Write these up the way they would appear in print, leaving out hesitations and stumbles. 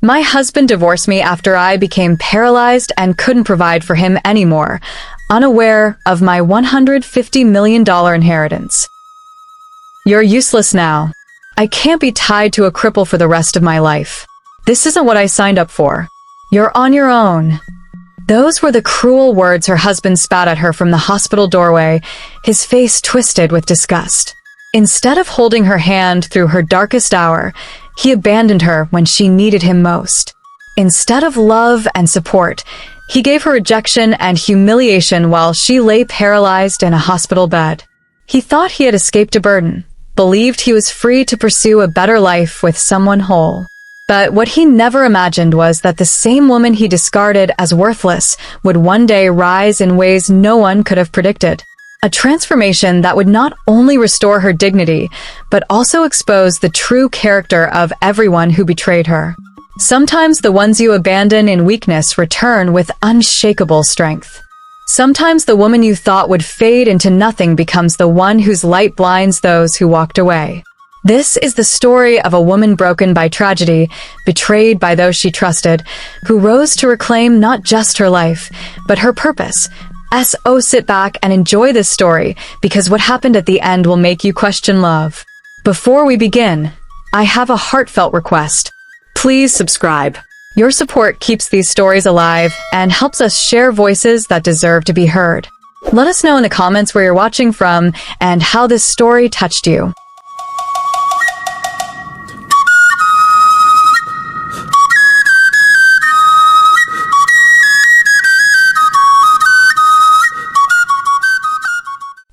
My husband divorced me after I became paralyzed and couldn't provide for him anymore, unaware of my $150 million inheritance. You're useless now. I can't be tied to a cripple for the rest of my life. This isn't what I signed up for. You're on your own. Those were the cruel words her husband spat at her from the hospital doorway, his face twisted with disgust. Instead of holding her hand through her darkest hour, he abandoned her when she needed him most. Instead of love and support, he gave her rejection and humiliation while she lay paralyzed in a hospital bed. He thought he had escaped a burden, believed he was free to pursue a better life with someone whole. But what he never imagined was that the same woman he discarded as worthless would one day rise in ways no one could have predicted. A transformation that would not only restore her dignity, but also expose the true character of everyone who betrayed her. Sometimes the ones you abandon in weakness return with unshakable strength. Sometimes the woman you thought would fade into nothing becomes the one whose light blinds those who walked away. This is the story of a woman broken by tragedy, betrayed by those she trusted, who rose to reclaim not just her life, but her purpose. Sit back and enjoy this story, because what happened at the end will make you question love. Before we begin, I have a heartfelt request. Please subscribe. Your support keeps these stories alive and helps us share voices that deserve to be heard. Let us know in the comments where you're watching from and how this story touched you.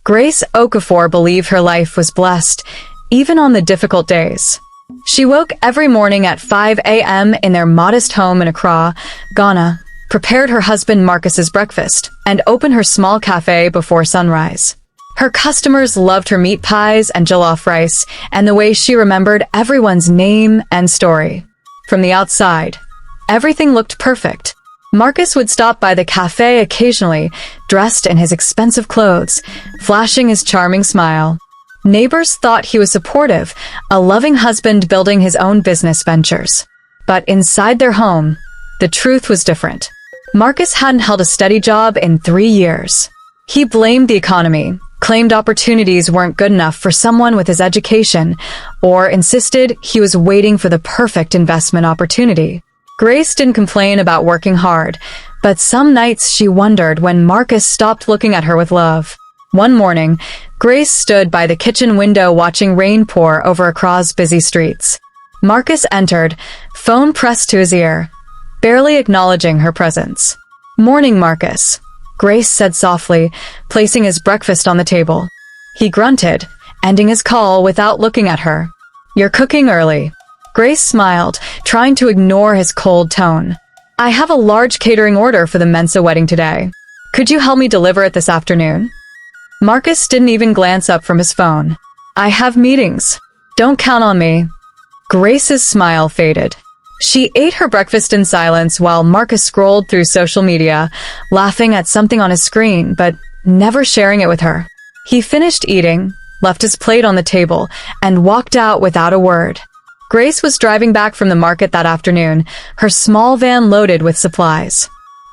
Grace Okafor believed her life was blessed, even on the difficult days. She woke every morning at 5 a.m. in their modest home in Accra, Ghana, prepared her husband Marcus's breakfast, and opened her small cafe before sunrise. Her customers loved her meat pies and jollof rice, and the way she remembered everyone's name and story. From the outside, everything looked perfect. Marcus would stop by the cafe occasionally, dressed in his expensive clothes, flashing his charming smile. Neighbors thought he was supportive, a loving husband building his own business ventures. But inside their home, the truth was different. Marcus hadn't held a steady job in 3 years. He blamed the economy, claimed opportunities weren't good enough for someone with his education, or insisted he was waiting for the perfect investment opportunity. Grace didn't complain about working hard, but some nights she wondered when Marcus stopped looking at her with love. One morning, Grace stood by the kitchen window watching rain pour over Accra's busy streets. Marcus entered, phone pressed to his ear, barely acknowledging her presence. "Morning, Marcus," Grace said softly, placing his breakfast on the table. He grunted, ending his call without looking at her. "You're cooking early." Grace smiled, trying to ignore his cold tone. "I have a large catering order for the Mansa wedding today. Could you help me deliver it this afternoon?" Marcus didn't even glance up from his phone. "I have meetings. Don't count on me." Grace's smile faded. She ate her breakfast in silence while Marcus scrolled through social media, laughing at something on his screen, but never sharing it with her. He finished eating, left his plate on the table, and walked out without a word. Grace was driving back from the market that afternoon, her small van loaded with supplies.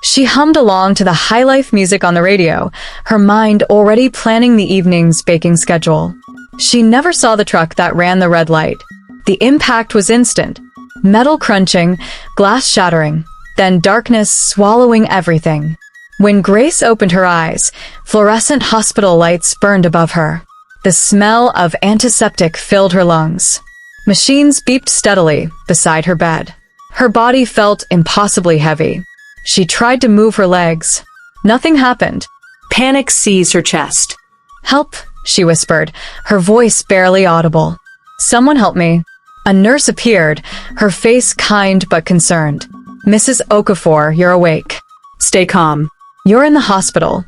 She hummed along to the high-life music on the radio, her mind already planning the evening's baking schedule. She never saw the truck that ran the red light. The impact was instant. Metal crunching, glass shattering, then darkness swallowing everything. When Grace opened her eyes, fluorescent hospital lights burned above her. The smell of antiseptic filled her lungs. Machines beeped steadily beside her bed. Her body felt impossibly heavy. She tried to move her legs. Nothing happened. Panic seized her chest. "Help," she whispered, her voice barely audible. "Someone help me." A nurse appeared, her face kind but concerned. "Mrs. Okafor, you're awake. Stay calm. You're in the hospital."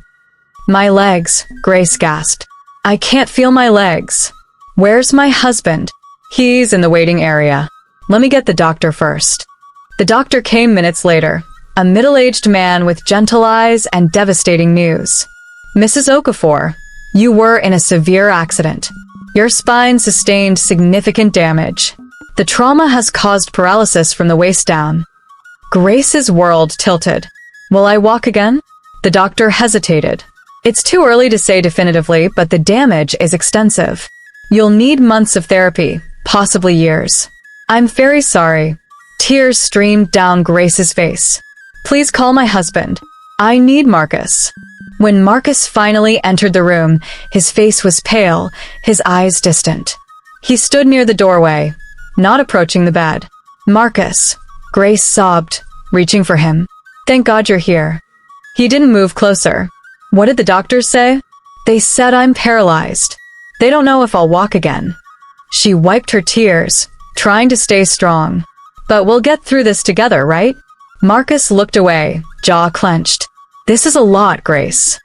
"My legs," Grace gasped. "I can't feel my legs." "Where's my husband?" "He's in the waiting area. Let me get the doctor first." The doctor came minutes later, a middle-aged man with gentle eyes and devastating news. "Mrs. Okafor, you were in a severe accident. Your spine sustained significant damage. The trauma has caused paralysis from the waist down. Grace's world tilted. Will I walk again? The doctor hesitated. It's too early to say definitively, but the damage is extensive. You'll need months of therapy, possibly years. I'm very sorry. Tears streamed down Grace's face. Please call my husband. I need Marcus. When Marcus finally entered the room, his face was pale, his eyes distant. He stood near the doorway, not approaching the bed. Marcus, Grace sobbed, reaching for him. Thank God you're here. He didn't move closer. What did the doctors say? They said I'm paralyzed. They don't know if I'll walk again. She wiped her tears, trying to stay strong. But we'll get through this together, right? Marcus looked away, jaw clenched. This is a lot, Grace.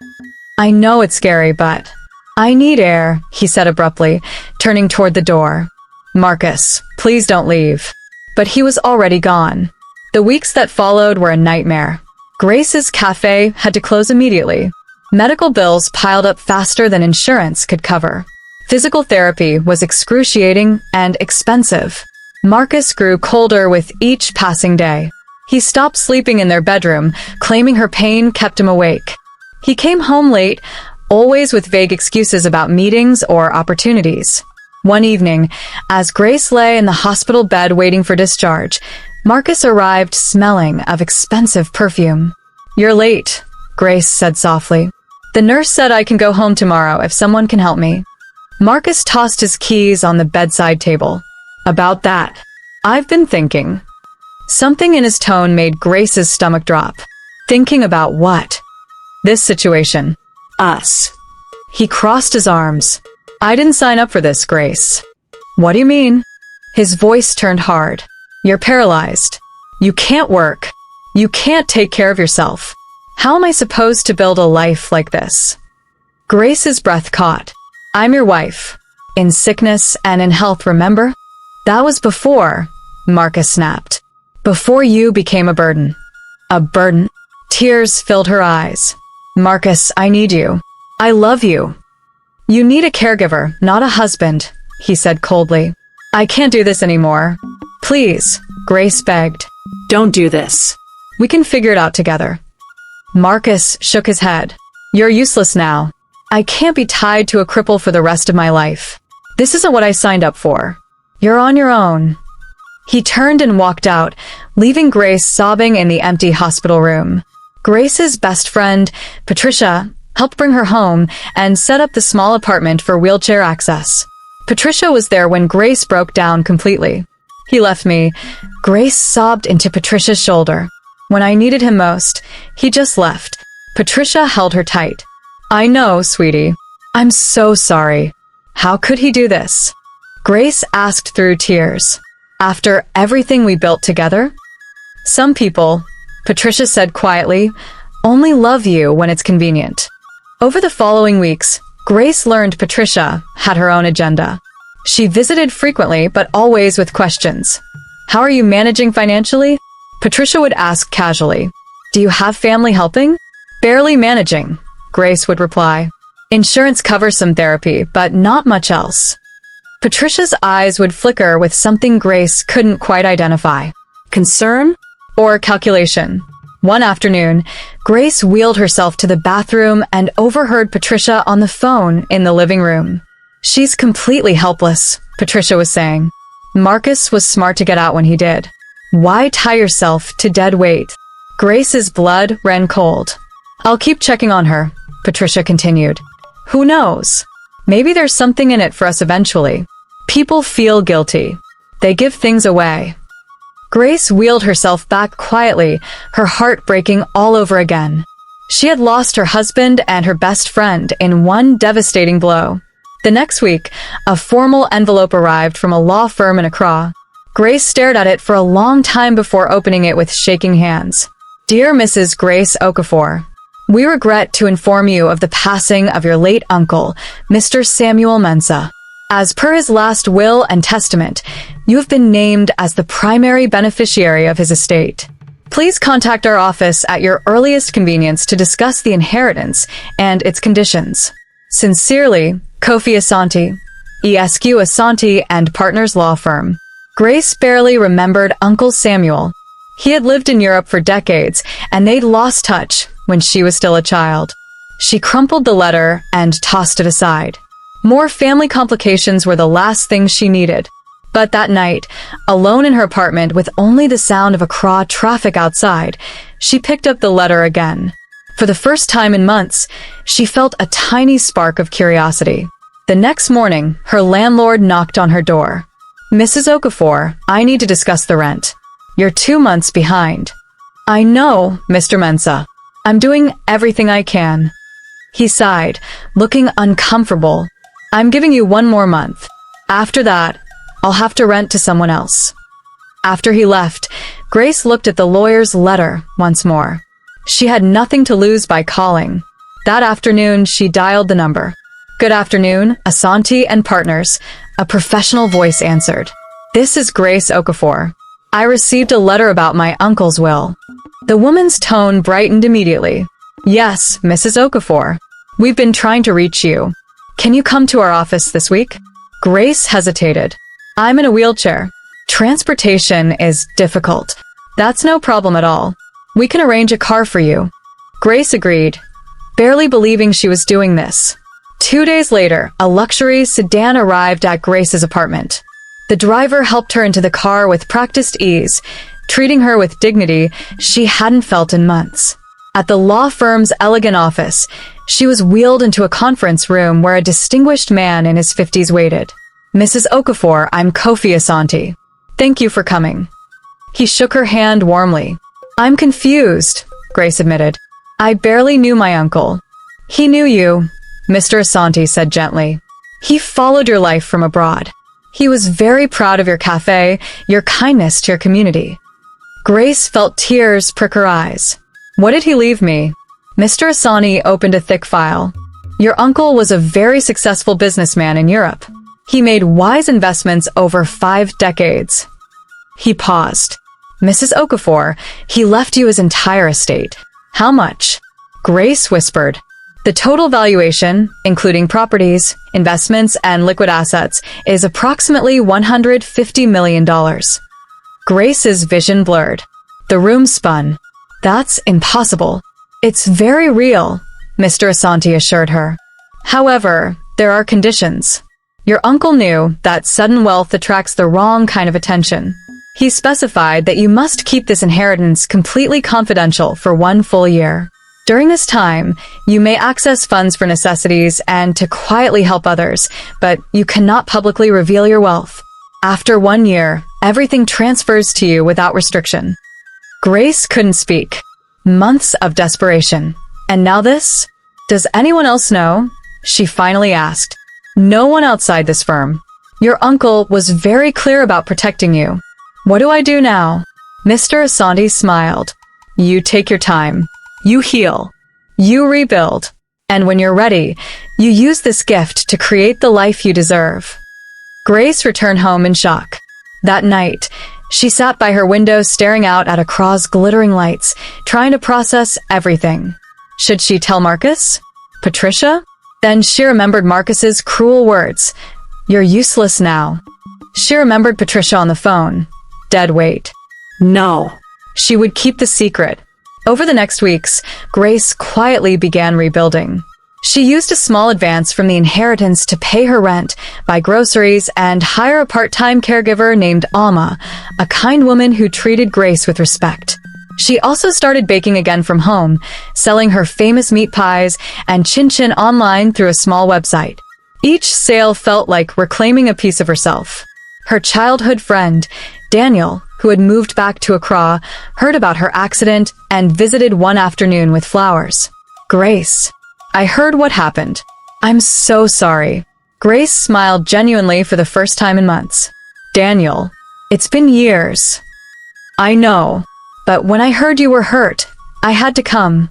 I know it's scary, but I need air, he said abruptly, turning toward the door. Marcus, please don't leave. But he was already gone. The weeks that followed were a nightmare. Grace's cafe had to close immediately. Medical bills piled up faster than insurance could cover. Physical therapy was excruciating and expensive. Marcus grew colder with each passing day. He stopped sleeping in their bedroom, claiming her pain kept him awake. He came home late, always with vague excuses about meetings or opportunities. One evening, as Grace lay in the hospital bed waiting for discharge, Marcus arrived smelling of expensive perfume. You're late, Grace said softly. The nurse said I can go home tomorrow if someone can help me. Marcus tossed his keys on the bedside table. About that, I've been thinking. Something in his tone made Grace's stomach drop. Thinking about what? This situation. Us. He crossed his arms. I didn't sign up for this, Grace. What do you mean? His voice turned hard. You're paralyzed. You can't work. You can't take care of yourself. How am I supposed to build a life like this? Grace's breath caught. I'm your wife. In sickness and in health, remember? That was before, Marcus snapped. Before you became a burden. A burden? Tears filled her eyes. Marcus, I need you. I love you. You need a caregiver, not a husband, he said coldly. I can't do this anymore. Please, Grace begged. Don't do this. We can figure it out together. Marcus shook his head. You're useless now. I can't be tied to a cripple for the rest of my life. This isn't what I signed up for. You're on your own. He turned and walked out, leaving Grace sobbing in the empty hospital room. Grace's best friend, Patricia, helped bring her home and set up the small apartment for wheelchair access. Patricia was there when Grace broke down completely. He left me. Grace sobbed into Patricia's shoulder. When I needed him most, he just left. Patricia held her tight. I know, sweetie. I'm so sorry. How could he do this? Grace asked through tears. After everything we built together? Some people, Patricia said quietly, only love you when it's convenient. Over the following weeks, Grace learned Patricia had her own agenda. She visited frequently, but always with questions. How are you managing financially? Patricia would ask casually. Do you have family helping? Barely managing, Grace would reply. Insurance covers some therapy, but not much else. Patricia's eyes would flicker with something Grace couldn't quite identify. Concern or calculation? One afternoon, Grace wheeled herself to the bathroom and overheard Patricia on the phone in the living room. She's completely helpless, Patricia was saying. Marcus was smart to get out when he did. Why tie yourself to dead weight? Grace's blood ran cold. I'll keep checking on her, Patricia continued. Who knows? Maybe there's something in it for us eventually. People feel guilty. They give things away. Grace wheeled herself back quietly, her heart breaking all over again. She had lost her husband and her best friend in one devastating blow. The next week, a formal envelope arrived from a law firm in Accra. Grace stared at it for a long time before opening it with shaking hands. Dear Mrs. Grace Okafor, we regret to inform you of the passing of your late uncle, Mr. Samuel Mansa. As per his last will and testament, you have been named as the primary beneficiary of his estate. Please contact our office at your earliest convenience to discuss the inheritance and its conditions. Sincerely, Kofi Asante, ESQ Asante and Partners Law Firm. Grace barely remembered Uncle Samuel. He had lived in Europe for decades, and they'd lost touch when she was still a child. She crumpled the letter and tossed it aside. More family complications were the last thing she needed. But that night, alone in her apartment with only the sound of traffic outside, she picked up the letter again. For the first time in months, she felt a tiny spark of curiosity. The next morning, her landlord knocked on her door. "Mrs. Okafor, I need to discuss the rent. You're 2 months behind." "I know, Mr. Mansa. I'm doing everything I can." He sighed, looking uncomfortable. "I'm giving you 1 more month. After that, I'll have to rent to someone else." After he left, Grace looked at the lawyer's letter once more. She had nothing to lose by calling. That afternoon, she dialed the number. "Good afternoon, Asante and Partners," a professional voice answered. "This is Grace Okafor. I received a letter about my uncle's will." The woman's tone brightened immediately. "Yes, Mrs. Okafor. We've been trying to reach you. Can you come to our office this week?" Grace hesitated. "I'm in a wheelchair. Transportation is difficult." "That's no problem at all. We can arrange a car for you." Grace agreed, barely believing she was doing this. 2 days later, a luxury sedan arrived at Grace's apartment. The driver helped her into the car with practiced ease, treating her with dignity she hadn't felt in months. At the law firm's elegant office, she was wheeled into a conference room where a distinguished man in his 50s waited. "Mrs. Okafor, I'm Kofi Asante. Thank you for coming." He shook her hand warmly. "I'm confused," Grace admitted. "I barely knew my uncle." "He knew you," Mr. Asante said gently. "He followed your life from abroad. He was very proud of your cafe, your kindness to your community." Grace felt tears prick her eyes. "What did he leave me?" Mr. Asante opened a thick file. "Your uncle was a very successful businessman in Europe. He made wise investments over 5 decades. He paused. "Mrs. Okafor, he left you his entire estate." "How much?" Grace whispered. "The total valuation, including properties, investments, and liquid assets, is approximately $150 million. Grace's vision blurred. The room spun. "That's impossible." "It's very real," Mr. Asante assured her. "However, there are conditions. Your uncle knew that sudden wealth attracts the wrong kind of attention. He specified that you must keep this inheritance completely confidential for 1 full year. During this time, you may access funds for necessities and to quietly help others, but you cannot publicly reveal your wealth. After 1 year, everything transfers to you without restriction." Grace couldn't speak. Months of desperation. "And now this? Does anyone else know?" she finally asked. "No one outside this firm. Your uncle was very clear about protecting you. What do I do now?" Mr. Asante smiled. "You take your time. You heal. You rebuild. And when you're ready, you use this gift to create the life you deserve." Grace returned home in shock. That night, she sat by her window staring out at Accra's glittering lights, trying to process everything. Should she tell Marcus? Patricia? Then she remembered Marcus's cruel words. "You're useless now." She remembered Patricia on the phone. Dead weight. No. She would keep the secret. Over the next weeks, Grace quietly began rebuilding. She used a small advance from the inheritance to pay her rent, buy groceries, and hire a part-time caregiver named Alma, a kind woman who treated Grace with respect. She also started baking again from home, selling her famous meat pies and chin-chin online through a small website. Each sale felt like reclaiming a piece of herself. Her childhood friend, Daniel, who had moved back to Accra, heard about her accident and visited one afternoon with flowers. "Grace, I heard what happened. I'm so sorry." Grace smiled genuinely for the first time in months. "Daniel, it's been years." "I know, but when I heard you were hurt, I had to come."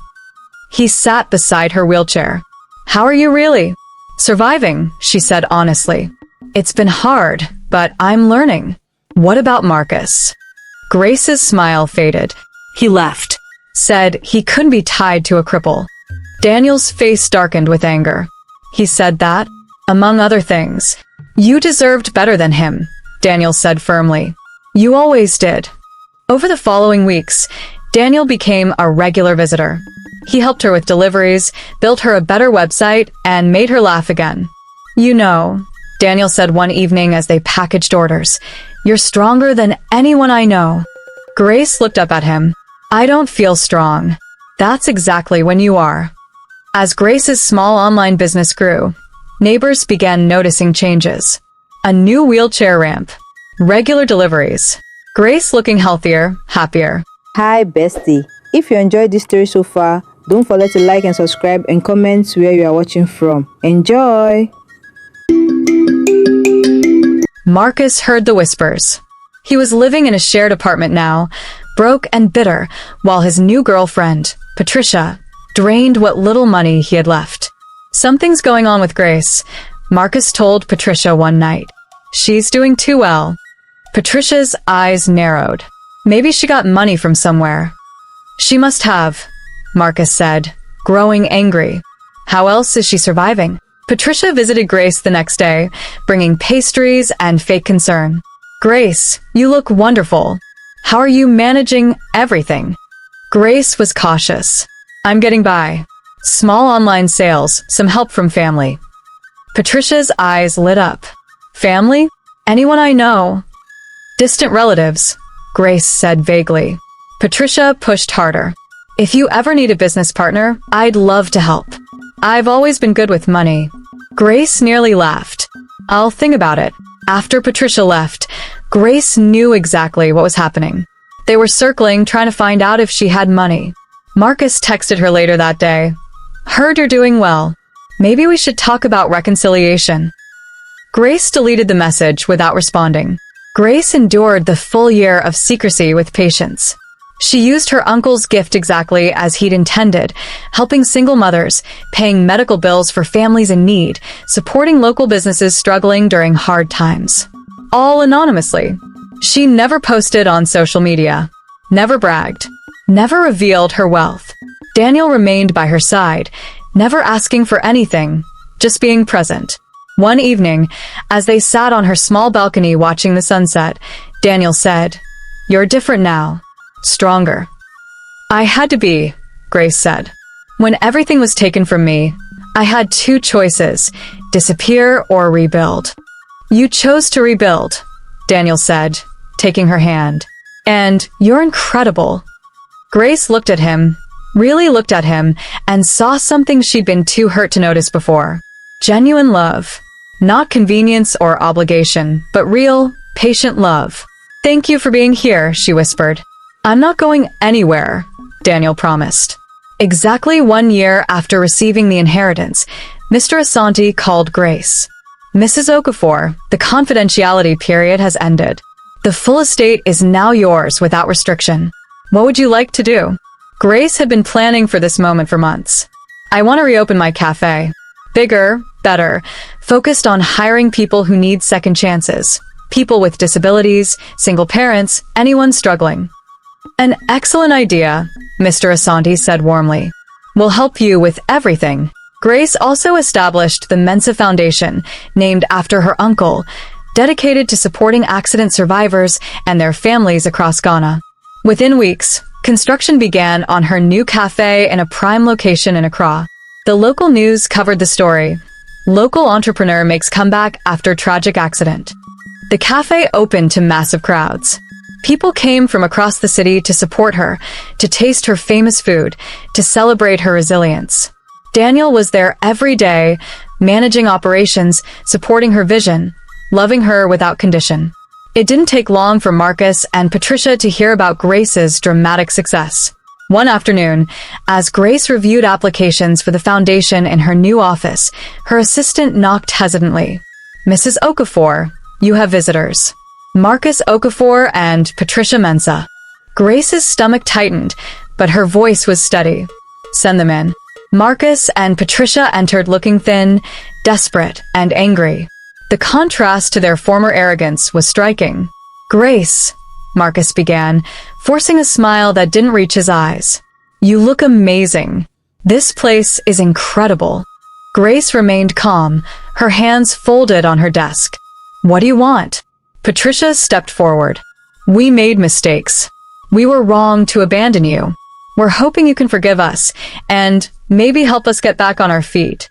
He sat beside her wheelchair. "How are you really?" "Surviving," she said honestly. "It's been hard, but I'm learning." "What about Marcus?" Grace's smile faded. "He left. Said he couldn't be tied to a cripple." Daniel's face darkened with anger. "He said that, among other things. You deserved better than him. Daniel said firmly. You always did. Over the following weeks, Daniel became a regular visitor. He helped her with deliveries, built her a better website, and made her laugh again. You know, Daniel said one evening as they packaged orders, you're stronger than anyone I know. Grace looked up at him. I don't feel strong. That's exactly when you are. As Grace's small online business grew, neighbors began noticing changes. A new wheelchair ramp, regular deliveries, Grace looking healthier, happier. Hi bestie, if you enjoyed this story so far, don't forget to like and subscribe and comment where you are watching from. Enjoy! Marcus heard the whispers. He was living in a shared apartment now, broke and bitter, while his new girlfriend, Patricia, drained what little money he had left. Something's going on with Grace, Marcus told Patricia one night. She's doing too well. Patricia's eyes narrowed. Maybe she got money from somewhere. She must have, Marcus said, growing angry. How else is she surviving? Patricia visited Grace the next day, bringing pastries and fake concern. Grace, you look wonderful. How are you managing everything? Grace was cautious. I'm getting by. Small online sales, some help from family. Patricia's eyes lit up. Family? Anyone I know? Distant relatives, Grace said vaguely. Patricia pushed harder. If you ever need a business partner, I'd love to help. I've always been good with money. Grace nearly laughed. I'll think about it. After Patricia left, Grace knew exactly what was happening. They were circling, trying to find out if she had money. Marcus texted her later that day. Heard you're doing well. Maybe we should talk about reconciliation. Grace deleted the message without responding. Grace endured the full year of secrecy with patience. She used her uncle's gift exactly as he'd intended, helping single mothers, paying medical bills for families in need, supporting local businesses struggling during hard times. All anonymously. She never posted on social media, never bragged, never revealed her wealth. Daniel remained by her side, never asking for anything, just being present. One evening, as they sat on her small balcony watching the sunset, Daniel said, You're different now. Stronger. I had to be, Grace said. When everything was taken from me, I had two choices, disappear or rebuild. You chose to rebuild, Daniel said, taking her hand. And you're incredible. Grace looked at him, really looked at him, and saw something she'd been too hurt to notice before. Genuine love. Not convenience or obligation, but real, patient love. Thank you for being here, she whispered. I'm not going anywhere, Daniel promised. Exactly 1 year after receiving the inheritance, Mr. Asante called Grace. Mrs. Okafor, the confidentiality period has ended. The full estate is now yours without restriction. What would you like to do? Grace had been planning for this moment for months. I want to reopen my cafe. Bigger, better, focused on hiring people who need second chances. People with disabilities, single parents, anyone struggling. An excellent idea, Mr. Asante said warmly. We'll help you with everything. Grace also established the Mansa Foundation, named after her uncle, dedicated to supporting accident survivors and their families across Ghana. Within weeks, construction began on her new cafe in a prime location in Accra. The local news covered the story. Local entrepreneur makes comeback after tragic accident. The cafe opened to massive crowds. People came from across the city to support her, to taste her famous food, to celebrate her resilience. Daniel was there every day, managing operations, supporting her vision, loving her without condition. It didn't take long for Marcus and Patricia to hear about Grace's dramatic success. One afternoon, as Grace reviewed applications for the foundation in her new office, her assistant knocked hesitantly. Mrs. Okafor, you have visitors. Marcus Okafor and Patricia Mansa. Grace's stomach tightened, but her voice was steady. Send them in. Marcus and Patricia entered looking thin, desperate, and angry. The contrast to their former arrogance was striking. Grace, Marcus began, forcing a smile that didn't reach his eyes. You look amazing. This place is incredible. Grace remained calm, her hands folded on her desk. What do you want? Patricia stepped forward. We made mistakes. We were wrong to abandon you. We're hoping you can forgive us and maybe help us get back on our feet.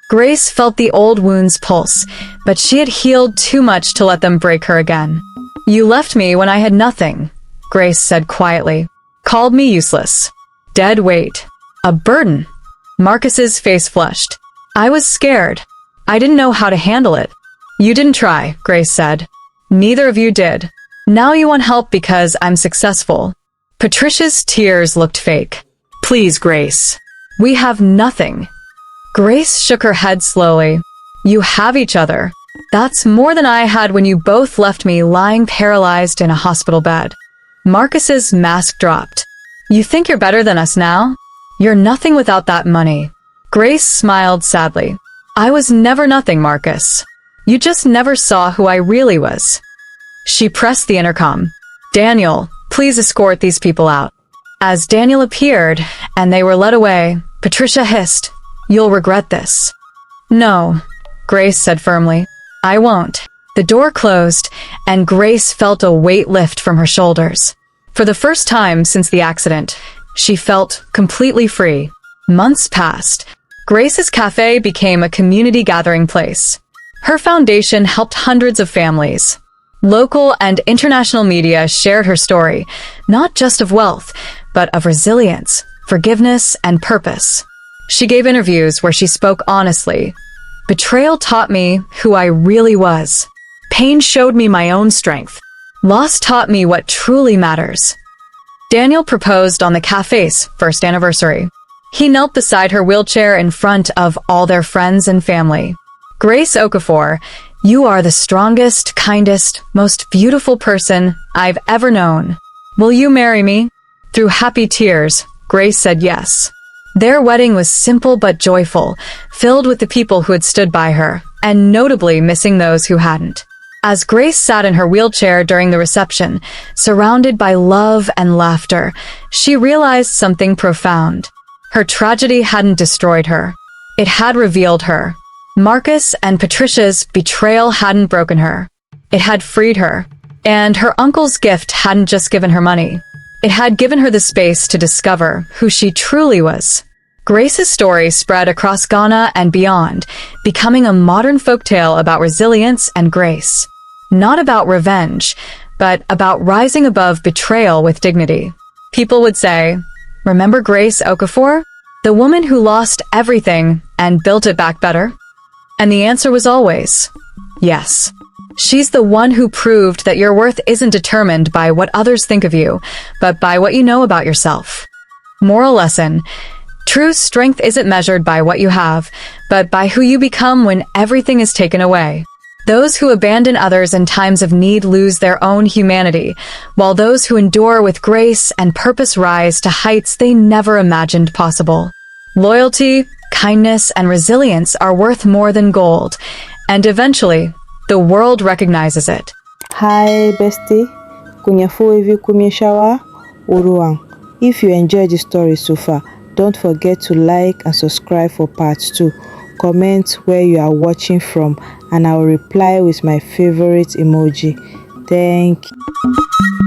Grace felt the old wounds pulse, but she had healed too much to let them break her again. You left me when I had nothing, Grace said quietly. Called me useless. Dead weight. A burden. Marcus's face flushed. I was scared. I didn't know how to handle it. You didn't try, Grace said. Neither of you did. Now you want help because I'm successful. Patricia's tears looked fake. Please, Grace. We have nothing. Grace shook her head slowly. You have each other. That's more than I had when you both left me lying paralyzed in a hospital bed. Marcus's mask dropped. You think you're better than us now? You're nothing without that money. Grace smiled sadly. I was never nothing, Marcus. You just never saw who I really was. She pressed the intercom. Daniel, please escort these people out. As Daniel appeared and they were led away, Patricia hissed, You'll regret this. No, Grace said firmly. I won't. The door closed, and Grace felt a weight lift from her shoulders. For the first time since the accident, she felt completely free. Months passed. Grace's cafe became a community gathering place. Her foundation helped hundreds of families. Local and international media shared her story, not just of wealth, but of resilience, forgiveness, and purpose. She gave interviews where she spoke honestly. Betrayal taught me who I really was. Pain showed me my own strength. Loss taught me what truly matters. Daniel proposed on the cafe's first anniversary. He knelt beside her wheelchair in front of all their friends and family. Grace Okafor, you are the strongest, kindest, most beautiful person I've ever known. Will you marry me? Through happy tears, Grace said yes. Their wedding was simple but joyful, filled with the people who had stood by her, and notably missing those who hadn't. As Grace sat in her wheelchair during the reception, surrounded by love and laughter, she realized something profound. Her tragedy hadn't destroyed her. It had revealed her. Marcus and Patricia's betrayal hadn't broken her. It had freed her. And her uncle's gift hadn't just given her money. It had given her the space to discover who she truly was. Grace's story spread across Ghana and beyond, becoming a modern folktale about resilience and grace. Not about revenge, but about rising above betrayal with dignity. People would say, remember Grace Okafor? The woman who lost everything and built it back better? And the answer was always, yes. She's the one who proved that your worth isn't determined by what others think of you, but by what you know about yourself. Moral lesson: true strength isn't measured by what you have, but by who you become when everything is taken away. Those who abandon others in times of need lose their own humanity, while those who endure with grace and purpose rise to heights they never imagined possible. Loyalty, kindness, and resilience are worth more than gold, and eventually, the world recognizes it. Hi bestie, kunyafo hivi kumyeshawa uruang. If you enjoyed the story so far, don't forget to like and subscribe for part 2. Comment where you are watching from and I will reply with my favorite emoji. Thank you.